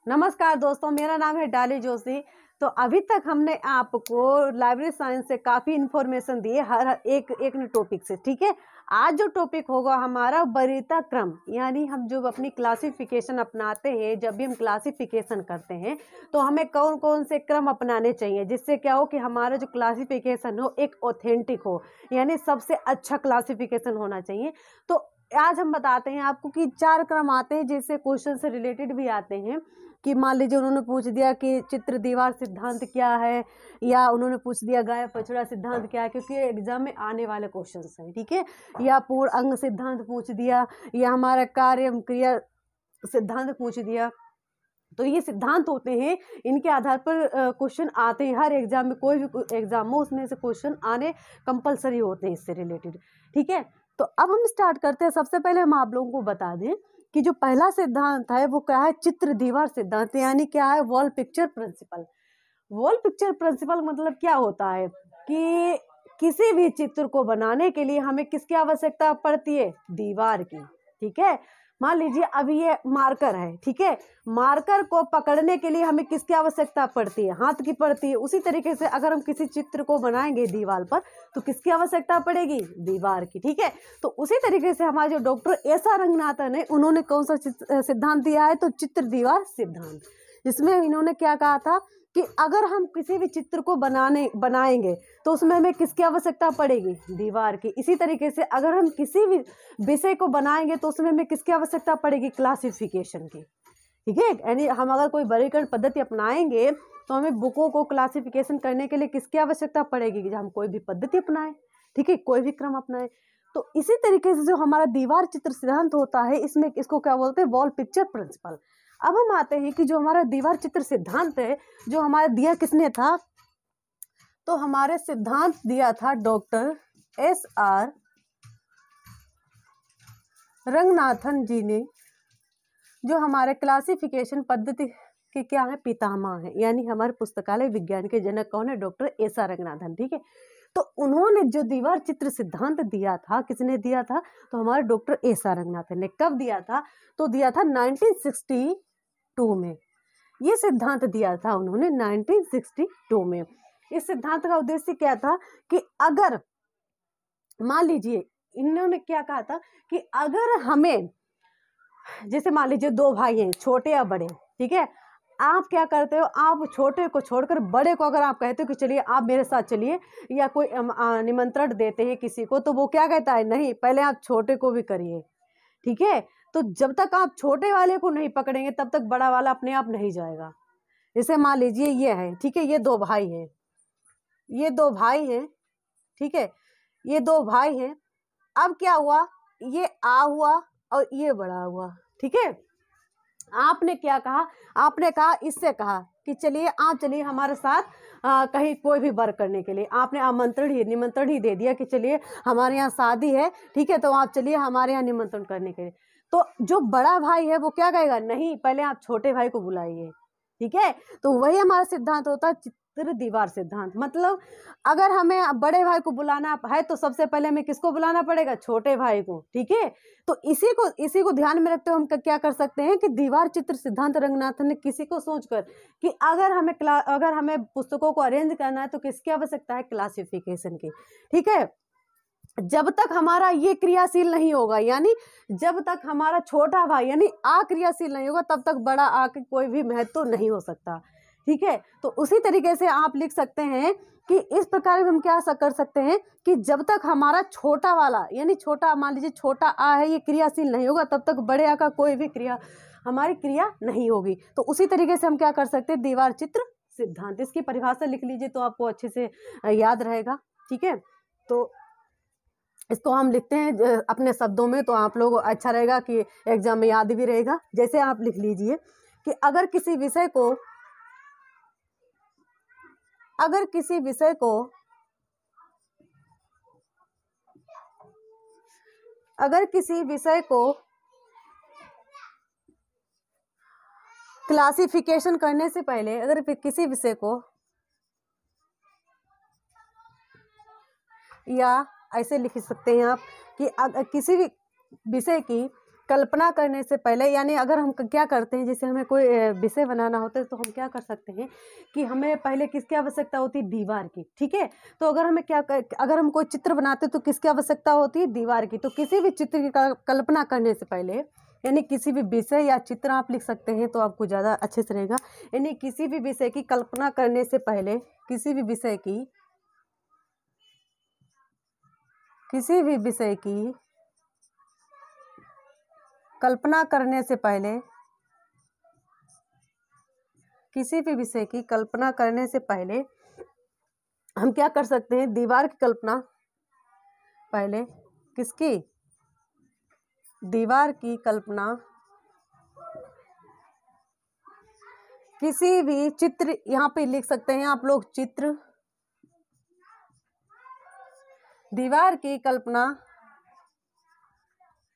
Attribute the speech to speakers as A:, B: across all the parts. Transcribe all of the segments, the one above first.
A: नमस्कार दोस्तों, मेरा नाम है डाली जोशी। तो अभी तक हमने आपको लाइब्रेरी साइंस से काफ़ी इन्फॉर्मेशन दी है हर एक एक टॉपिक से। ठीक है, आज जो टॉपिक होगा हमारा वरीयता क्रम, यानी हम जो अपनी क्लासिफिकेशन अपनाते हैं, जब भी हम क्लासिफिकेशन करते हैं तो हमें कौन कौन से क्रम अपनाने चाहिए, जिससे क्या हो कि हमारा जो क्लासिफिकेशन हो एक ऑथेंटिक हो, यानी सबसे अच्छा क्लासिफिकेशन होना चाहिए। तो आज हम बताते हैं आपको कि 4 क्रम आते हैं, जिससे क्वेश्चन से रिलेटेड भी आते हैं। कि मान लीजिए उन्होंने पूछ दिया कि चित्र दीवार सिद्धांत क्या है, या उन्होंने पूछ दिया गाय पचड़ा सिद्धांत क्या है, क्योंकि एग्जाम में आने वाले क्वेश्चंस हैं। ठीक है, या पूर्ण अंग सिद्धांत पूछ दिया, या हमारा कार्य क्रिया सिद्धांत पूछ दिया। तो ये सिद्धांत होते हैं, इनके आधार पर क्वेश्चन आते हैं हर एग्जाम में। कोई भी एग्जाम हो उसमें से क्वेश्चन आने कंपलसरी होते हैं इससे रिलेटेड। ठीक है, तो अब हम स्टार्ट करते हैं। सबसे पहले हम आप लोगों को बता दें कि जो पहला सिद्धांत है वो क्या है, चित्र दीवार सिद्धांत, यानी क्या है, wall picture principle. Wall picture principle मतलब क्या होता है कि किसी भी चित्र को बनाने के लिए हमें किसकी आवश्यकता पड़ती है, दीवार की। ठीक है, मान लीजिए अभी ये मार्कर है। ठीक है, मार्कर को पकड़ने के लिए हमें किसकी आवश्यकता पड़ती है, हाथ की पड़ती है। उसी तरीके से अगर हम किसी चित्र को बनाएंगे दीवार पर तो किसकी आवश्यकता पड़ेगी, दीवार की। ठीक है, तो उसी तरीके से हमारे जो डॉक्टर एस.आर. रंगनाथन है, उन्होंने कौन सा सिद्धांत दिया है, तो चित्र दीवार सिद्धांत। इसमें इन्होंने क्या कहा था कि अगर हम किसी भी चित्र को बनाएंगे तो उसमें हमें किसकी आवश्यकता पड़ेगी, दीवार की। इसी तरीके से अगर हम किसी भी विषय को बनाएंगे तो उसमें हमें किसकी आवश्यकता पड़ेगी, क्लासिफिकेशन की। ठीक है, यानी हम अगर कोई वर्गीकरण पद्धति अपनाएंगे तो हमें बुकों को क्लासिफिकेशन करने के लिए किसकी आवश्यकता पड़ेगी, कि हम कोई भी पद्धति अपनाएं। ठीक है, कोई भी क्रम अपनाएं। तो इसी तरीके से जो हमारा दीवार चित्र सिद्धांत होता है, इसमें इसको क्या बोलते हैं, वॉल पिक्चर प्रिंसिपल। अब हम आते हैं कि जो हमारा दीवार चित्र सिद्धांत है, जो हमारा दिया किसने था, तो हमारे सिद्धांत दिया था डॉक्टर एस.आर. रंगनाथन जी ने, जो हमारे क्लासिफिकेशन पद्धति के क्या है, पितामह है। यानी हमारे पुस्तकालय विज्ञान के जनक कौन है, डॉक्टर एस.आर. रंगनाथन। ठीक है, तो उन्होंने जो दीवार चित्र सिद्धांत दिया था, किसने दिया था, तो हमारे डॉक्टर एस.आर. रंगनाथन ने। कब दिया था, तो दिया था 1962 में। ये सिद्धांत दिया था उन्होंने 1962 में। इस सिद्धांत का उद्देश्य क्या था कि अगर मान लीजिए इन्होंने क्या कहा था कि अगर हमें, जैसे मान लीजिए 2 भाई हैं, छोटे या बड़े। ठीक है, आप क्या करते हो, आप छोटे को छोड़कर बड़े को अगर आप कहते हो कि चलिए आप मेरे साथ चलिए, या कोई निमंत्रण देते हैं किसी को, तो वो क्या कहता है, नहीं पहले आप छोटे को भी करिए। ठीक है, तो जब तक आप छोटे वाले को नहीं पकड़ेंगे तब तक बड़ा वाला अपने आप नहीं जाएगा। जैसे मान लीजिए ये है, ठीक है, ये 2 भाई हैं, ये 2 भाई हैं। ठीक है, ये 2 भाई हैं। अब क्या हुआ, ये आ हुआ और ये बड़ा हुआ। ठीक है, आपने क्या कहा, आपने कहा, इससे कहा कि चलिए आप चलिए हमारे साथ कहीं कोई भी वर्क करने के लिए। आपने निमंत्रण ही दे दिया कि चलिए हमारे यहाँ शादी है। ठीक है, तो आप चलिए हमारे यहाँ निमंत्रण करने के लिए। तो जो बड़ा भाई है वो क्या कहेगा, नहीं पहले आप छोटे भाई को बुलाइए। ठीक है, तो वही हमारा सिद्धांत होता है, चित्र दीवार सिद्धांत। मतलब अगर हमें बड़े भाई को बुलाना है तो सबसे पहले हमें किसको बुलाना पड़ेगा, छोटे भाई को। ठीक है, तो इसी को ध्यान में रखते हुए हम क्या कर सकते हैं कि दीवार चित्र सिद्धांत रंगनाथन ने किसी को सोचकर कि अगर हमें पुस्तकों को अरेंज करना है तो किसकी आवश्यकता है, क्लासिफिकेशन की। ठीक है, जब तक हमारा ये क्रियाशील नहीं होगा, यानी जब तक हमारा छोटा भाई यानी अक्रियाशील नहीं होगा, तब तक बड़ा आके कोई भी महत्व नहीं हो सकता। ठीक है, तो उसी तरीके से आप लिख सकते हैं कि इस प्रकार हम क्या कर सकते हैं कि जब तक हमारा छोटा वाला, यानी छोटा, मान लीजिए छोटा आ है, ये क्रियाशील नहीं होगा, तब तक बड़े आ का कोई भी हमारी क्रिया नहीं होगी। तो उसी तरीके से हम क्या कर सकते हैं, दीवार चित्र सिद्धांत। इसकी परिभाषा लिख लीजिए तो आपको अच्छे से याद रहेगा। ठीक है, तो इसको हम लिखते हैं अपने शब्दों में, तो आप लोग अच्छा रहेगा कि एग्जाम में याद भी रहेगा। जैसे आप लिख लीजिए कि अगर किसी विषय को क्लासिफिकेशन करने से पहले, अगर किसी विषय को, या ऐसे लिख सकते हैं आप कि किसी भी विषय की कल्पना करने से पहले, यानी अगर हम क्या करते हैं, जैसे हमें कोई विषय बनाना होता है तो हम क्या कर सकते हैं कि हमें पहले किसकी आवश्यकता होती है, दीवार की। ठीक है, तो अगर हमें अगर हम कोई चित्र बनाते हैं तो किसकी आवश्यकता होती है, दीवार की। तो किसी भी चित्र की कल्पना करने से पहले, यानी किसी भी विषय या चित्र आप लिख सकते हैं तो आपको ज़्यादा अच्छे से रहेगा। यानी किसी भी विषय की कल्पना करने से पहले, किसी भी विषय की कल्पना करने से पहले, किसी भी विषय की कल्पना करने से पहले हम क्या कर सकते हैं, दीवार की कल्पना पहले, किसकी, दीवार की कल्पना किसी भी चित्र, यहाँ पे लिख सकते हैं आप लोग चित्र, दीवार की कल्पना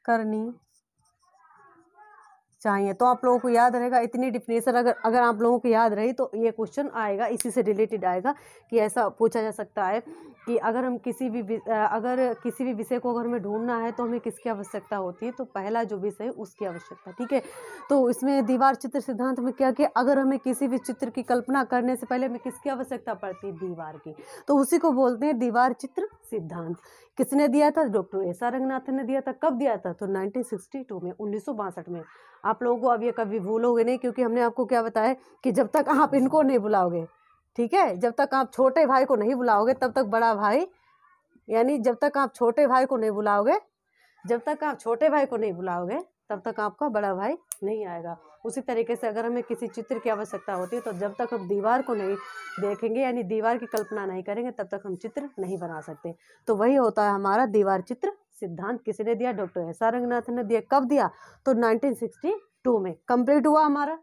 A: करनी चाहिए। तो आप लोगों को याद रहेगा, इतनी डिफिनेशन अगर आप लोगों को याद रही तो ये क्वेश्चन आएगा, इसी से रिलेटेड आएगा कि ऐसा पूछा जा सकता है कि अगर हम किसी भी विषय को अगर हमें ढूंढना है तो हमें किसकी आवश्यकता होती है, तो पहला जो विषय है उसकी आवश्यकता। ठीक है, तो इसमें दीवार चित्र सिद्धांत में क्या किया, अगर हमें किसी भी चित्र की कल्पना करने से पहले हमें किसकी आवश्यकता पड़ती है, दीवार की। तो उसी को बोलते हैं दीवार चित्र सिद्धांत। किसने दिया था, डॉक्टर एस.आर. रंगनाथन ने दिया था। कब दिया था, तो 1962 में, 1962 में। आप लोगों को अब ये कभी भूलोगे नहीं, क्योंकि हमने आपको क्या बताया कि जब तक आप इनको नहीं बुलाओगे, ठीक है, जब तक आप छोटे भाई को नहीं बुलाओगे तब तक बड़ा भाई, यानी जब तक आप छोटे भाई को नहीं बुलाओगे तब तक आपका बड़ा भाई नहीं आएगा। उसी तरीके से अगर हमें किसी चित्र की आवश्यकता होती है तो जब तक हम दीवार को नहीं देखेंगे, यानी दीवार की कल्पना नहीं करेंगे, तब तक हम चित्र नहीं बना सकते। तो वही होता है हमारा दीवार चित्र सिद्धांत। किसने दिया, डॉक्टर एस.आर. रंगनाथन ने दिया। कब दिया, तो 1962 में कंप्लीट हुआ हमारा।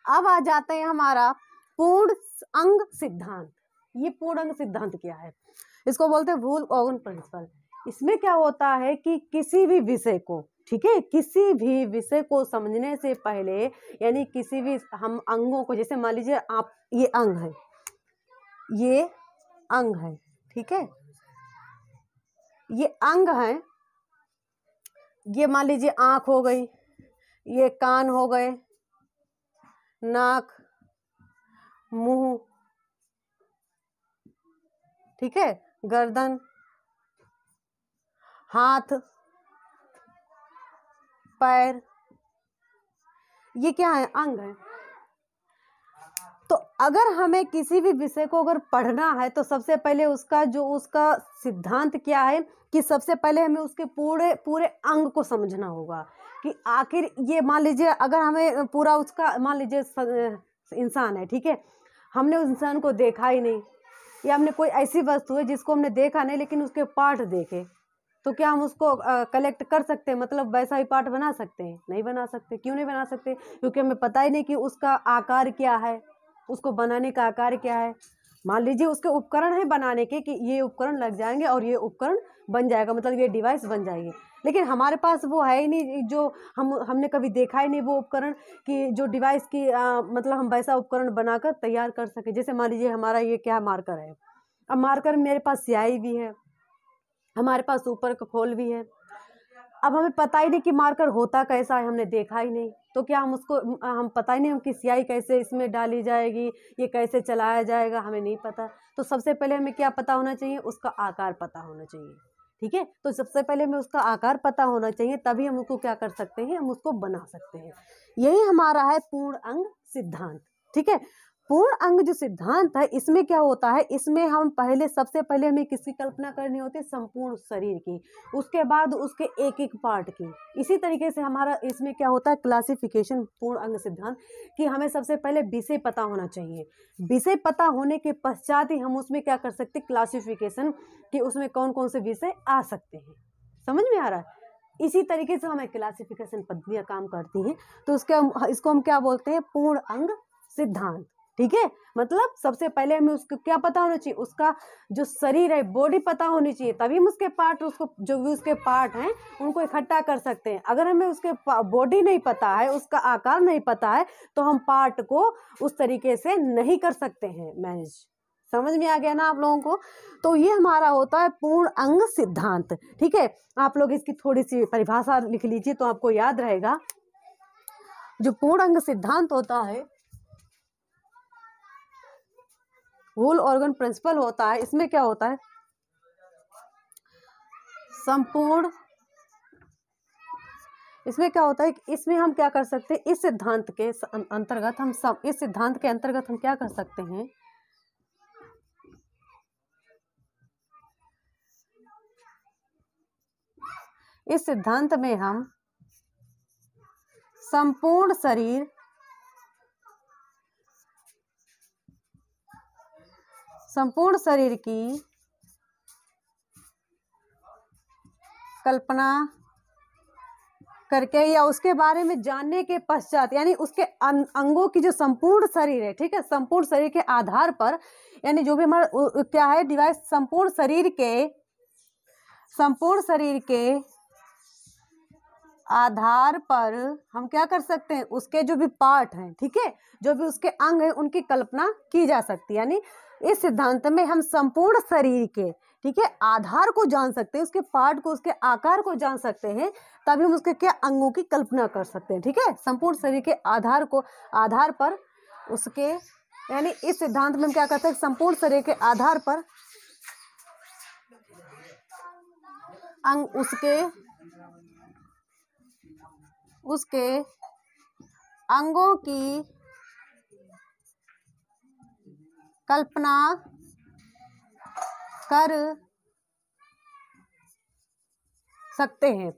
A: अब आ जाते हैं हमारा पूर्ण अंग सिद्धांत। ये पूर्ण अंग सिद्धांत क्या है, इसको बोलते हैं वुल ऑर्गन प्रिंसिपल। इसमें क्या होता है कि किसी भी विषय को, ठीक है, किसी भी विषय को समझने से पहले, यानी किसी भी हम अंगों को, जैसे मान लीजिए आप, ये अंग है, ठीक है, ये अंग है, ये मान लीजिए आंख हो गई, ये कान हो गए, नाक, मुंह, ठीक है, गर्दन, हाथ, पैर, ये क्या है, अंग है। तो अगर हमें किसी भी विषय को अगर पढ़ना है तो सबसे पहले उसका सिद्धांत क्या है कि सबसे पहले हमें उसके पूरे अंग को समझना होगा कि आखिर ये, मान लीजिए अगर हमें पूरा उसका, मान लीजिए इंसान है, ठीक है, हमने उस इंसान को देखा ही नहीं, या हमने कोई ऐसी वस्तु है जिसको हमने देखा नहीं लेकिन उसके पार्ट देखे, तो क्या हम उसको कलेक्ट कर सकते हैं, मतलब वैसा ही पार्ट बना सकते हैं, नहीं बना सकते। क्यों नहीं बना सकते, क्योंकि हमें पता ही नहीं कि उसका आकार क्या है, उसको बनाने का आकार क्या है। मान लीजिए उसके उपकरण है बनाने के, कि ये उपकरण लग जाएंगे और ये उपकरण बन जाएगा, मतलब ये डिवाइस बन जाएगी, लेकिन हमारे पास वो है ही नहीं, जो हमने कभी देखा ही नहीं वो उपकरण, कि जो डिवाइस की मतलब हम वैसा उपकरण बनाकर तैयार कर सके। जैसे मान लीजिए हमारा ये क्या मार्कर है, अब मार्कर मेरे पास स्याही भी है, हमारे पास ऊपर का खोल भी है, अब हमें पता ही नहीं कि मार्कर होता कैसा है, हमने देखा ही नहीं, तो क्या हम पता ही नहीं कि स्याही कैसे इसमें डाली जाएगी, ये कैसे चलाया जाएगा, हमें नहीं पता। तो सबसे पहले हमें क्या पता होना चाहिए, उसका आकार पता होना चाहिए, ठीक है। तो सबसे पहले हमें उसका आकार पता होना चाहिए, तभी हम उसको क्या कर सकते हैं, हम उसको बना सकते हैं। यही हमारा है पूर्ण अंग सिद्धांत, ठीक है। पूर्ण अंग जो सिद्धांत है, इसमें क्या होता है, इसमें हम सबसे पहले हमें किसकी कल्पना करनी होती है, संपूर्ण शरीर की, उसके बाद उसके एक एक पार्ट की। इसी तरीके से हमारा इसमें क्या होता है, क्लासिफिकेशन पूर्ण अंग सिद्धांत, कि हमें सबसे पहले विषय पता होना चाहिए। विषय पता होने के पश्चात ही हम उसमें क्या कर सकते हैं, क्लासिफिकेशन, कि उसमें कौन कौन से विषय आ सकते हैं। समझ में आ रहा है। इसी तरीके से हमें क्लासिफिकेशन पद्धतियाँ काम करती हैं। तो इसको हम क्या बोलते हैं, पूर्ण अंग सिद्धांत, ठीक है। मतलब सबसे पहले हमें उसको क्या पता होना चाहिए, उसका जो शरीर है, बॉडी पता होनी चाहिए, तभी हम उसके पार्ट, उसको जो भी उसके पार्ट हैं उनको इकट्ठा कर सकते हैं। अगर हमें उसके बॉडी नहीं पता है, उसका आकार नहीं पता है, तो हम पार्ट को उस तरीके से नहीं कर सकते हैं मैनेज। समझ में आ गया ना आप लोगों को। तो ये हमारा होता है पूर्ण अंग सिद्धांत। ठीक है, आप लोग इसकी थोड़ी सी परिभाषा लिख लीजिए तो आपको याद रहेगा। जो पूर्ण अंग सिद्धांत होता है, होल ऑर्गन प्रिंसिपल होता है, इसमें क्या होता है, संपूर्ण, इसमें क्या होता है, इसमें हम क्या कर सकते हैं, इस सिद्धांत के अंतर्गत हम इस सिद्धांत के अंतर्गत हम क्या कर सकते हैं, इस सिद्धांत में हम संपूर्ण शरीर, संपूर्ण शरीर की कल्पना करके या उसके बारे में जानने के पश्चात, यानी उसके अंगों की जो संपूर्ण शरीर है, ठीक है, संपूर्ण शरीर के आधार पर, यानी जो भी हमारा क्या है डिवाइस, संपूर्ण शरीर के आधार पर हम क्या कर सकते हैं, उसके जो भी पार्ट हैं, ठीक है, जो भी उसके अंग हैं, उनकी कल्पना की जा सकती है। यानी इस सिद्धांत में हम संपूर्ण शरीर के, ठीक है, आधार को जान सकते हैं, उसके पार्ट को, उसके आकार को जान सकते हैं, तभी हम उसके क्या अंगों की कल्पना कर सकते हैं। ठीक है, संपूर्ण शरीर के आधार पर उसके, यानी इस सिद्धांत में हम क्या करते हैं, संपूर्ण शरीर के आधार पर अंग, उसके अंगों की कल्पना कर सकते हैं।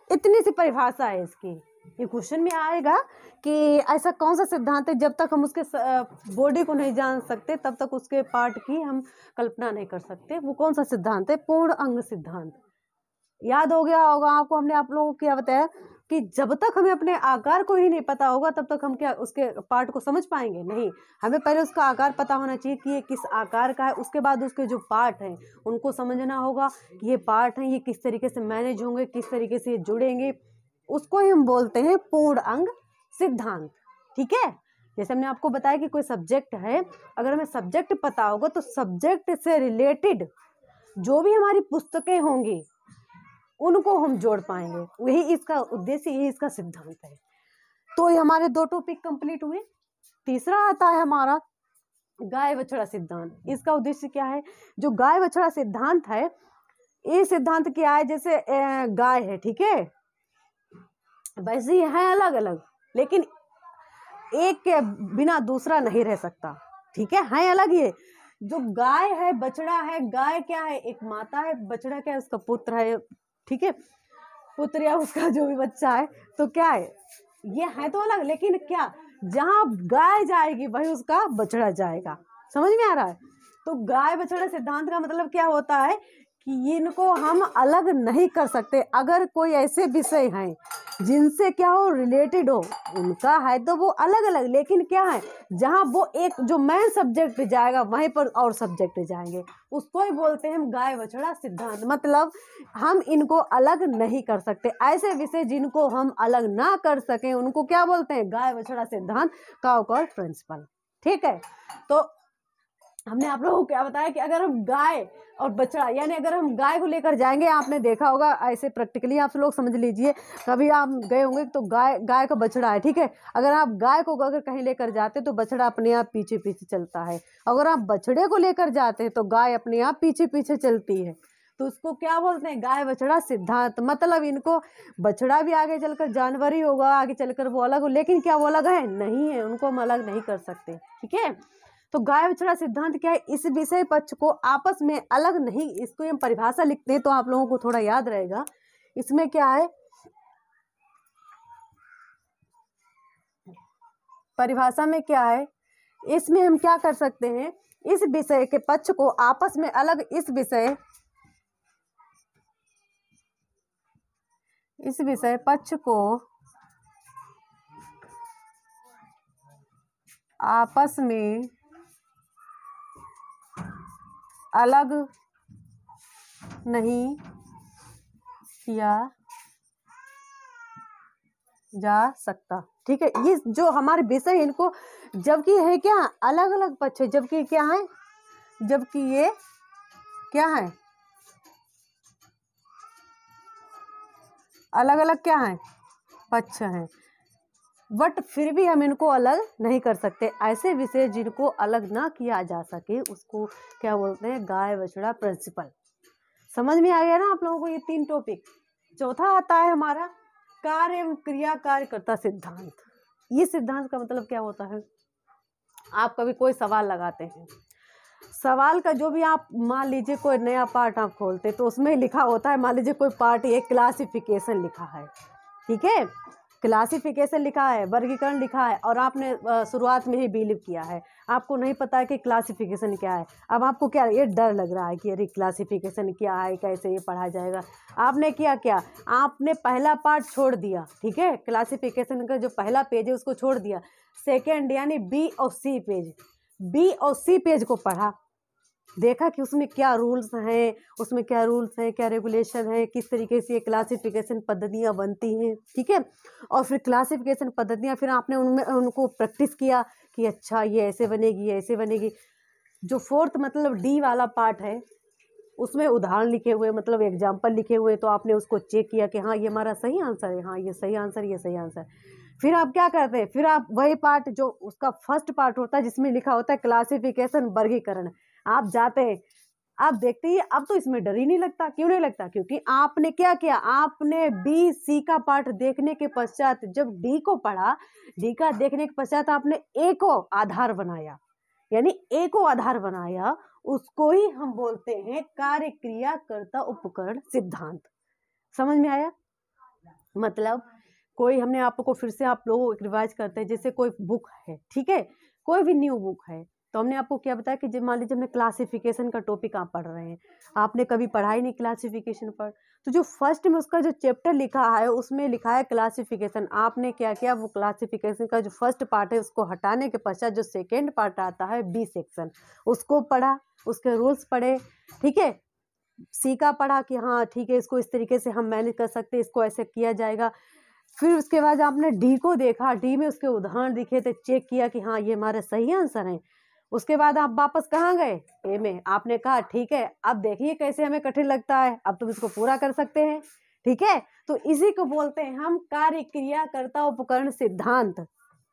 A: इतनी सी परिभाषा है इसकी। ये क्वेश्चन में आएगा कि ऐसा कौन सा सिद्धांत है, जब तक हम उसके बॉडी को नहीं जान सकते तब तक उसके पार्ट की हम कल्पना नहीं कर सकते। वो कौन सा सिद्धांत है, पूर्ण अंग सिद्धांत। याद हो गया होगा आपको, हमने आप लोगों को क्या बताया कि जब तक हमें अपने आकार को ही नहीं पता होगा तब तक हम क्या उसके पार्ट को समझ पाएंगे नहीं। हमें पहले उसका आकार पता होना चाहिए कि ये किस आकार का है, उसके बाद उसके जो पार्ट हैं उनको समझना होगा कि ये पार्ट हैं, ये किस तरीके से मैनेज होंगे, किस तरीके से ये जुड़ेंगे, उसको ही हम बोलते हैं पूर्ण अंग सिद्धांत। ठीक है, जैसे हमने आपको बताया कि कोई सब्जेक्ट है, अगर हमें सब्जेक्ट पता होगा तो सब्जेक्ट से रिलेटेड जो भी हमारी पुस्तकें होंगी उनको हम जोड़ पाएंगे। यही इसका उद्देश्य, यही इसका सिद्धांत है। तो ये हमारे 2 टॉपिक कंप्लीट हुए। तीसरा आता है हमारा गाय बछड़ा सिद्धांत। इसका उद्देश्य क्या है, जो गाय बछड़ा सिद्धांत है, ये सिद्धांत क्या है, जैसे गाय है, ठीक है, वैसे ही है अलग अलग, लेकिन एक के बिना दूसरा नहीं रह सकता। ठीक है अलग ही। जो गाय है, बछड़ा है, गाय क्या है, एक माता है, बछड़ा क्या है, उसका पुत्र है, ठीक है, पुत्र या उसका जो भी बच्चा है, तो क्या है, ये है तो अलग, लेकिन क्या, जहां गाय जाएगी वही उसका बछड़ा जाएगा। समझ में आ रहा है। तो गाय बछड़ा सिद्धांत का मतलब क्या होता है कि इनको हम अलग नहीं कर सकते। अगर कोई ऐसे विषय हैं जिनसे क्या हो, रिलेटेड हो, उनका है तो वो अलग अलग, लेकिन क्या है, जहां वो एक जो मेन सब्जेक्ट जाएगा वहीं पर और सब्जेक्ट जाएंगे, उसको ही बोलते हैं हम गाय बछड़ा सिद्धांत। मतलब हम इनको अलग नहीं कर सकते। ऐसे विषय जिनको हम अलग ना कर सकें उनको क्या बोलते हैं, गाय बछड़ा सिद्धांत, काउकर प्रिंसिपल। ठीक है, तो हमने आप लोगों को क्या बताया कि अगर हम गाय और बछड़ा, यानी अगर हम गाय को लेकर जाएंगे, आपने देखा होगा ऐसे प्रैक्टिकली, आप लोग समझ लीजिए, कभी आप गए होंगे तो गाय का बछड़ा है, ठीक है, अगर आप गाय को अगर कहीं लेकर जाते तो बछड़ा अपने आप पीछे पीछे चलता है। अगर आप बछड़े को लेकर जाते हैं तो गाय अपने आप पीछे पीछे चलती है। तो उसको क्या बोलते हैं, गाय बछड़ा सिद्धांत। मतलब इनको, बछड़ा भी आगे चलकर जानवर ही होगा, आगे चलकर वो अलग हो, लेकिन क्या वो अलग है, नहीं है, उनको हम अलग नहीं कर सकते। ठीक है, तो गाय बछड़ा सिद्धांत क्या है, इस विषय पक्ष को आपस में अलग नहीं, इसको हम परिभाषा लिखते हैं तो आप लोगों को थोड़ा याद रहेगा। इसमें क्या है, परिभाषा में क्या है, इसमें हम क्या कर सकते हैं, इस विषय के पक्ष को आपस में अलग, इस विषय पक्ष को आपस में अलग नहीं किया जा सकता। ठीक है, ये जो हमारे विषय है इनको, जबकि है क्या, अलग अलग पक्ष है, जबकि क्या है, जबकि ये क्या है, अलग अलग क्या है, पक्ष हैं। बट फिर भी हम इनको अलग नहीं कर सकते। ऐसे विषय जिनको अलग ना किया जा सके उसको क्या बोलते हैं, गाय बछड़ा प्रिंसिपल। समझ में आ गया ना आप लोगों को ये 3 टॉपिक। चौथा आता है हमारा कार्य एवं क्रिया कार्यकर्ता सिद्धांत। ये सिद्धांत का मतलब क्या होता है, आप कभी कोई सवाल लगाते हैं, सवाल का जो भी आप मान लीजिए कोई नया पार्ट आप खोलते तो उसमें लिखा होता है, मान लीजिए कोई पार्ट एक क्लासिफिकेशन लिखा है, ठीक है, क्लासिफिकेशन लिखा है, वर्गीकरण लिखा है, और आपने शुरुआत में ही बिलीव किया है, आपको नहीं पता है कि क्लासिफिकेशन क्या है। अब आपको क्या ये डर लग रहा है कि अरे क्लासिफिकेशन क्या है, कैसे ये पढ़ा जाएगा। आपने किया क्या, आपने पहला पार्ट छोड़ दिया, ठीक है, क्लासिफिकेशन का जो पहला पेज है उसको छोड़ दिया, सेकेंड यानी बी और सी पेज, बी और सी पेज को पढ़ा, देखा कि उसमें क्या रूल्स हैं, उसमें क्या रूल्स हैं, क्या रेगुलेशन है, किस तरीके से ये क्लासिफिकेशन पद्धतियाँ बनती हैं, ठीक है। और फिर क्लासिफिकेशन पद्धतियाँ फिर आपने उनमें उनको प्रैक्टिस किया कि अच्छा ये ऐसे बनेगी, ये ऐसे बनेगी। जो फोर्थ मतलब डी वाला पार्ट है उसमें उदाहरण लिखे हुए, मतलब एग्जाम्पल लिखे हुए, तो आपने उसको चेक किया कि हाँ ये हमारा सही आंसर है, हाँ ये सही आंसर, ये सही आंसर। फिर आप क्या करते हैं, फिर आप वही पार्ट जो उसका फर्स्ट पार्ट होता है जिसमें लिखा होता है क्लासिफिकेशन वर्गीकरण, आप जाते हैं, आप देखते ही अब तो इसमें डर ही नहीं लगता। क्यों नहीं लगता, क्योंकि आपने क्या किया, आपने बी सी का पार्ट देखने के पश्चात जब डी को पढ़ा, डी का देखने के पश्चात आपने ए को आधार बनाया, यानी ए को आधार बनाया, उसको ही हम बोलते हैं कार्य क्रिया कर्ता उपकरण सिद्धांत। समझ में आया, मतलब कोई हमने आपको फिर से आप लोगों को रिवाइज करते हैं, जैसे कोई बुक है, ठीक है, कोई भी न्यू बुक है, तो हमने आपको क्या बताया कि जब मान लीजिए हमने क्लासिफिकेशन का टॉपिक आप पढ़ रहे हैं, आपने कभी पढ़ा ही नहीं क्लासिफिकेशन पर, तो जो फर्स्ट में उसका जो चैप्टर लिखा है उसमें लिखा है क्लासिफिकेशन, आपने क्या किया, वो क्लासिफिकेशन का जो फर्स्ट पार्ट है उसको हटाने के पश्चात जो सेकेंड पार्ट आता है बी सेक्शन, उसको पढ़ा, उसके रूल्स पढ़े, ठीक है, सी का पढ़ा कि हाँ ठीक है इसको इस तरीके से हम मैनेज कर सकते हैं, इसको ऐसे किया जाएगा। फिर उसके बाद आपने डी को देखा, डी में उसके उदाहरण दिखे थे, चेक किया कि हाँ ये हमारे सही आंसर हैं। उसके बाद आप वापस कहाँ गए, ए में, आपने कहा ठीक है अब देखिए कैसे हमें कठिन लगता है, अब तुम इसको पूरा कर सकते हैं, ठीक है। तो इसी को बोलते हैं हम कार्य क्रिया कर्ता उपकरण सिद्धांत।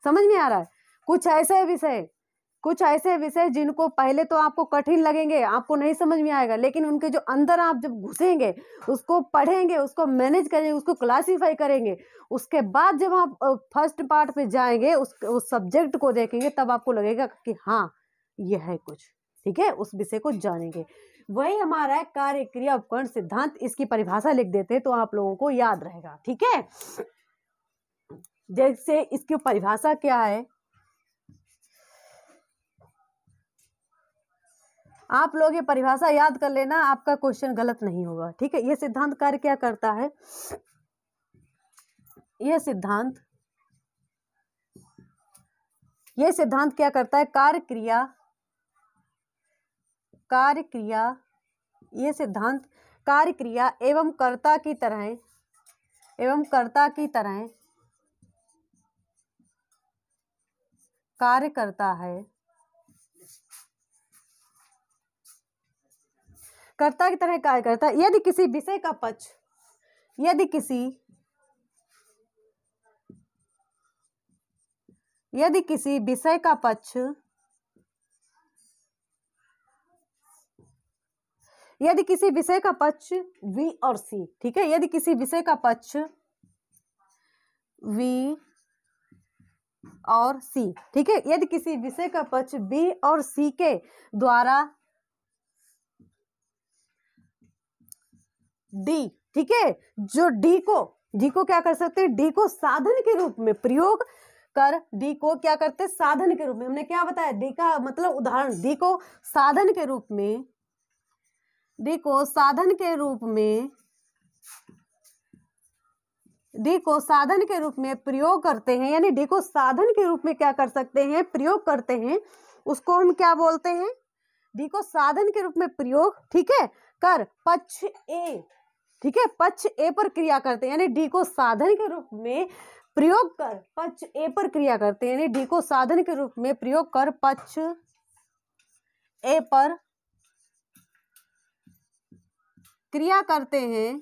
A: समझ में आ रहा है, कुछ ऐसे विषय जिनको पहले तो आपको कठिन लगेंगे, आपको नहीं समझ में आएगा, लेकिन उनके जो अंदर आप जब घुसेंगे, उसको पढ़ेंगे, उसको मैनेज करेंगे, उसको क्लासीफाई करेंगे, उसके बाद जब आप फर्स्ट पार्ट पे जाएंगे, उस सब्जेक्ट को देखेंगे, तब आपको लगेगा कि हाँ यह है कुछ, ठीक है, उस विषय को जानेंगे। वही हमारा है कार्य क्रिया उपकरण सिद्धांत। इसकी परिभाषा लिख देते हैं तो आप लोगों को याद रहेगा, ठीक है। जैसे इसकी परिभाषा क्या है, आप लोग ये परिभाषा याद कर लेना, आपका क्वेश्चन गलत नहीं होगा, ठीक है। ये सिद्धांत कार्य क्या करता है, ये सिद्धांत क्या करता है, ये सिद्धांत कार्य क्रिया एवं कर्ता की तरह कार्य करता है, कर्ता की तरह कार्य करता है यदि किसी विषय का पक्ष, यदि किसी विषय का पक्ष V और C, ठीक है, यदि किसी विषय का पक्ष V और C, ठीक है, यदि किसी विषय का पक्ष B और C के द्वारा D, ठीक है, जो D को क्या कर सकते हैं, D को साधन के रूप में प्रयोग कर, D को क्या करते हैं, साधन के रूप में, हमने क्या बताया, D का मतलब उदाहरण, D को साधन के रूप में प्रयोग करते हैं, यानी D को साधन के रूप में क्या कर सकते हैं, प्रयोग करते हैं, उसको हम क्या बोलते हैं, D को साधन के रूप में प्रयोग, ठीक है, कर पक्ष A, ठीक है, पक्ष A पर क्रिया करते हैं, यानी D को साधन के रूप में प्रयोग कर पक्ष A पर क्रिया करते हैं, यानी D को साधन के रूप में प्रयोग कर पक्ष A पर क्रिया करते हैं,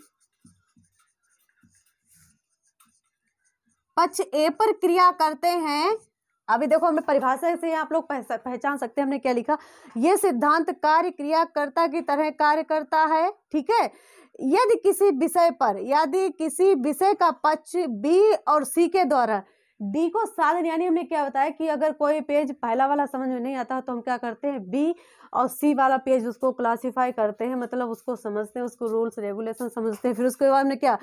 A: पक्ष ए पर क्रिया करते हैं। अभी देखो हमें परिभाषा से आप लोग पहचान सकते हैं हमने क्या लिखा। ये सिद्धांत कार्य क्रियाकर्ता की तरह कार्य करता है, ठीक है। यदि किसी विषय का पक्ष बी और सी के द्वारा डी को साधन, यानी हमने क्या बताया कि अगर कोई पेज पहला वाला समझ में नहीं आता तो हम क्या करते हैं, बी और सी वाला पेज उसको क्लासिफाई करते हैं, मतलब उसको समझते हैं, उसको रूल्स रेगुलेशन समझते हैं। फिर उसके बाद में क्या,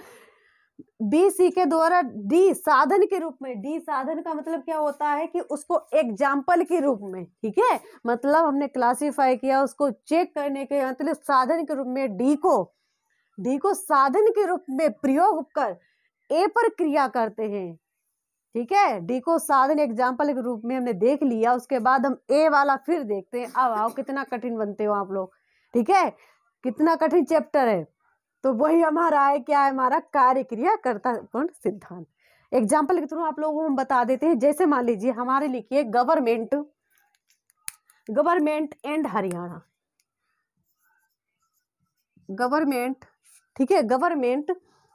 A: बी सी के द्वारा डी साधन के रूप में, डी साधन का मतलब क्या होता है कि उसको एग्जाम्पल के रूप में, ठीक है, मतलब हमने क्लासिफाई किया, उसको चेक करने के मतलब साधन के रूप में डी को साधन के रूप में प्रयोग कर ए पर क्रिया करते हैं, ठीक है। डी को साधन एग्जाम्पल के रूप में हमने देख लिया, उसके बाद हम ए वाला फिर देखते हैं। अब आओ कितना कठिन बनते हो आप लोग, ठीक है, कितना कठिन चैप्टर है। तो वही हमारा है, क्या है हमारा, कार्य क्रिया कर्ता गुण सिद्धांत। एग्जाम्पल के थ्रू आप लोगों को हम बता देते हैं। जैसे मान लीजिए हमारे लिखिए गवर्नमेंट एंड हरियाणा, गवर्नमेंट, ठीक है, गवर्नमेंट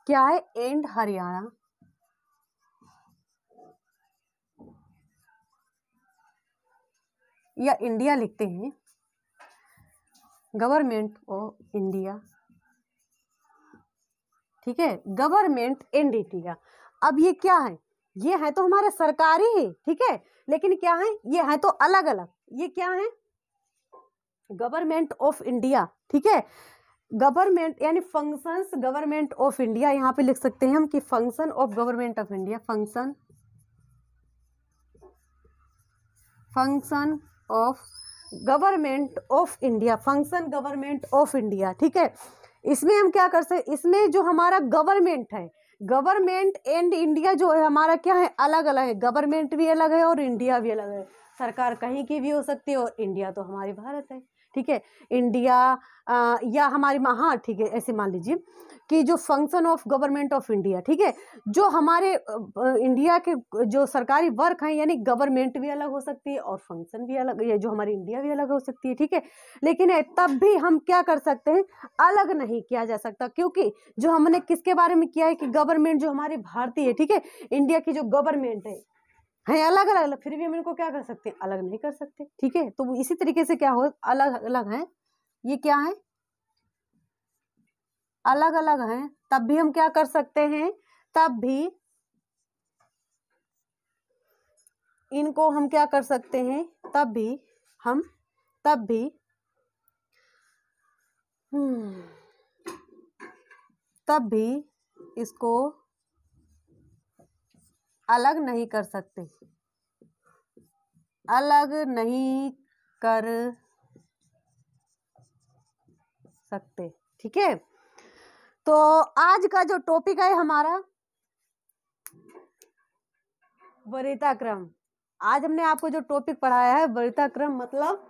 A: क्या है, एंड हरियाणा, या इंडिया लिखते हैं, गवर्नमेंट ऑफ इंडिया, ठीक है, गवर्नमेंट एंड इंडिया। अब ये क्या है, ये है तो हमारे सरकारी ही, ठीक है, लेकिन क्या है, ये है तो अलग अलग। ये क्या है, गवर्नमेंट ऑफ इंडिया, ठीक है, गवर्नमेंट यानी फंक्शंस गवर्नमेंट ऑफ इंडिया, यहाँ पे लिख सकते हैं हम कि function of government of India, function of government of India, function government of India, ठीक है। इसमें हम क्या कर सकते, इसमें जो हमारा गवर्नमेंट है, गवर्नमेंट एंड इंडिया जो है हमारा क्या है, अलग अलग है, गवर्नमेंट भी अलग है और इंडिया भी अलग है। सरकार कहीं की भी हो सकती है और इंडिया तो हमारी भारत है, ठीक है। इंडिया या हमारी, हाँ ठीक है, ऐसे मान लीजिए कि जो function of government of India, ठीक है, जो हमारे इंडिया के जो सरकारी वर्क हैं, यानी गवर्नमेंट भी अलग हो सकती है और फंक्शन भी अलग, ये जो हमारी इंडिया भी अलग हो सकती है, ठीक है। लेकिन तब भी हम क्या कर सकते हैं, अलग नहीं किया जा सकता, क्योंकि जो हमने किसके बारे में किया है कि गवर्नमेंट जो हमारी भारतीय है, ठीक है, इंडिया की जो गवर्नमेंट है अलग अलग, फिर भी हम इनको क्या कर सकते हैं, अलग नहीं कर सकते, ठीक है। तो इसी तरीके से क्या हो, अलग अलग है, ये क्या है, अलग अलग हैं, तब भी हम क्या कर सकते हैं, तब भी इनको हम क्या कर सकते हैं, तब भी इसको अलग नहीं कर सकते, अलग नहीं कर सकते, ठीक है। तो आज का जो टॉपिक है हमारा वरीयता क्रम, आज हमने आपको जो टॉपिक पढ़ाया है वरीयता क्रम, मतलब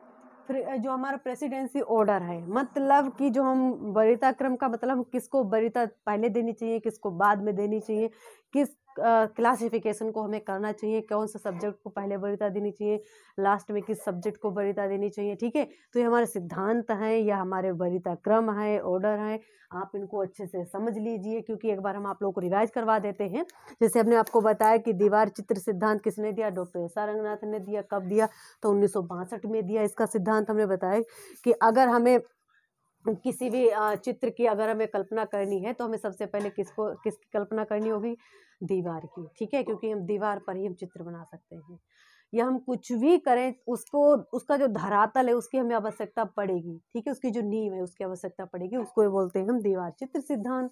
A: जो हमारा प्रेसिडेंसी ऑर्डर है, मतलब कि जो हम वरीयता क्रम का मतलब किसको वरीयता पहले देनी चाहिए, किसको बाद में देनी चाहिए, किस क्लासिफिकेशन को हमें करना चाहिए, कौन सा सब्जेक्ट को पहले वरीयता देनी चाहिए, लास्ट में किस सब्जेक्ट को वरीयता देनी चाहिए, ठीक है। तो ये हमारे सिद्धांत हैं या हमारे वरीयता क्रम है, ऑर्डर है, आप इनको अच्छे से समझ लीजिए, क्योंकि एक बार हम आप लोगों को रिवाइज करवा देते हैं। जैसे हमने आपको बताया कि दीवार चित्र सिद्धांत किसने दिया, डॉक्टर एस आर रंगनाथन ने दिया। कब दिया, तो 1962 में दिया। इसका सिद्धांत हमने बताया कि अगर हमें किसी भी चित्र की अगर हमें कल्पना करनी है तो हमें सबसे पहले किसकी कल्पना करनी होगी, दीवार की, ठीक है, क्योंकि हम दीवार पर ही हम चित्र बना सकते हैं, या हम कुछ भी करें उसका जो धरातल है उसकी हमें आवश्यकता पड़ेगी, ठीक है, उसकी जो नींव है उसकी आवश्यकता पड़ेगी, उसको बोलते हैं हम दीवार चित्र सिद्धांत।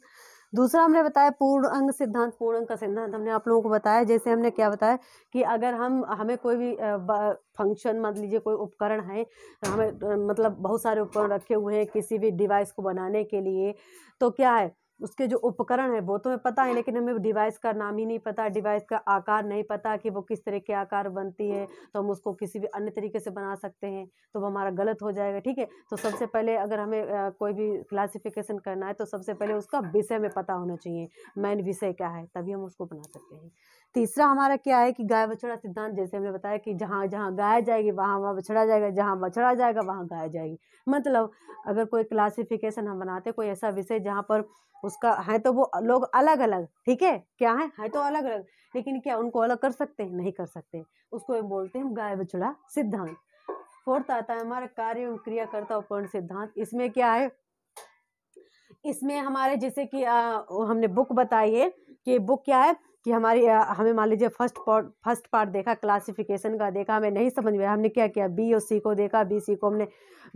A: दूसरा हमने बताया पूर्ण अंग सिद्धांत। पूर्ण अंग का सिद्धांत हमने आप लोगों को बताया, जैसे हमने क्या बताया कि अगर हमें कोई भी फंक्शन, मान लीजिए कोई उपकरण है, हमें मतलब बहुत सारे उपकरण रखे हुए हैं किसी भी डिवाइस को बनाने के लिए, तो क्या है उसके जो उपकरण है वो तो हमें पता है, लेकिन हमें डिवाइस का नाम ही नहीं पता, डिवाइस का आकार नहीं पता कि वो किस तरह के आकार बनती है, तो हम उसको किसी भी अन्य तरीके से बना सकते हैं, तो वो हमारा गलत हो जाएगा, ठीक है। तो सबसे पहले अगर हमें कोई भी क्लासिफिकेशन करना है तो सबसे पहले उसका विषय में पता होना चाहिए, मेन विषय क्या है, तभी हम उसको बना सकते हैं। तीसरा हमारा क्या है कि गाय बछड़ा सिद्धांत, जैसे हमने बताया कि जहाँ जहाँ गाय जाएगी वहाँ वहाँ बछड़ा जाएगा, जहाँ बछड़ा जाएगा वहाँ गाय जाएगी। मतलब अगर कोई क्लासिफिकेशन हम बनाते, कोई ऐसा विषय जहाँ पर उसका है तो वो लोग अलग अलग, ठीक है, क्या है तो अलग अलग, लेकिन क्या उनको अलग कर सकते हैं? नहीं कर सकते। उसको बोलते हैं गाय बछड़ा सिद्धांत। फोर्थ आता है हमारा कार्य एवं क्रियाकर्ता उपकरण सिद्धांत। इसमें क्या है, इसमें हमारे जैसे कि हमने बुक बताई है कि बुक क्या है कि हमारी हमें मान लीजिए फर्स्ट पार्ट देखा, क्लासिफिकेशन का देखा, हमें नहीं समझ में, हमने क्या किया, बी और सी को देखा, बी सी को हमने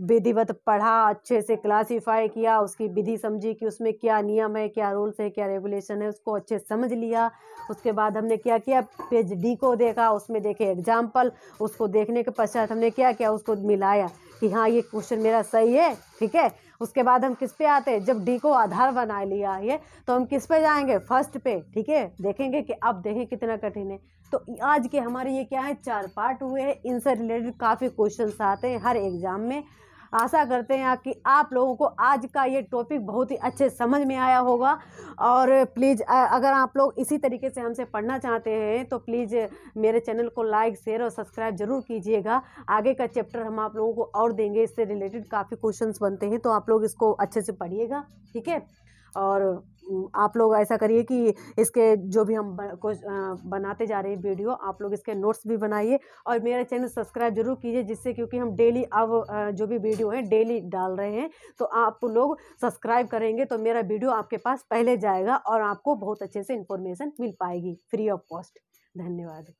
A: विधिवत पढ़ा, अच्छे से क्लासीफाई किया, उसकी विधि समझी कि उसमें क्या नियम है, क्या रूल्स है, क्या रेगुलेशन है, उसको अच्छे से समझ लिया। उसके बाद हमने क्या किया, पेज डी को देखा, उसमें देखे एग्जाम्पल, उसको देखने के पश्चात हमने क्या किया, उसको मिलाया कि हाँ ये क्वेश्चन मेरा सही है, ठीक है। उसके बाद हम किस पे आते हैं, जब डी को आधार बना लिया है तो हम किस पे जाएंगे, फर्स्ट पे, ठीक है। देखेंगे कि अब देखें कितना कठिन है। तो आज के हमारे ये क्या है, 4 पार्ट हुए हैं, इनसे रिलेटेड काफ़ी क्वेश्चंस आते हैं हर एग्जाम में। आशा करते हैं कि आप लोगों को आज का ये टॉपिक बहुत ही अच्छे समझ में आया होगा। और प्लीज़ अगर आप लोग इसी तरीके से हमसे पढ़ना चाहते हैं तो प्लीज़ मेरे चैनल को लाइक, शेयर और सब्सक्राइब जरूर कीजिएगा। आगे का चैप्टर हम आप लोगों को और देंगे, इससे रिलेटेड काफ़ी क्वेश्चंस बनते हैं, तो आप लोग इसको अच्छे से पढ़िएगा, ठीक है। और आप लोग ऐसा करिए कि इसके जो भी हम बनाते जा रहे हैं वीडियो, आप लोग इसके नोट्स भी बनाइए और मेरा चैनल सब्सक्राइब जरूर कीजिए, जिससे क्योंकि हम डेली अब जो भी वीडियो है डेली डाल रहे हैं, तो आप लोग सब्सक्राइब करेंगे तो मेरा वीडियो आपके पास पहले जाएगा और आपको बहुत अच्छे से इन्फॉर्मेशन मिल पाएगी फ्री ऑफ कॉस्ट। धन्यवाद।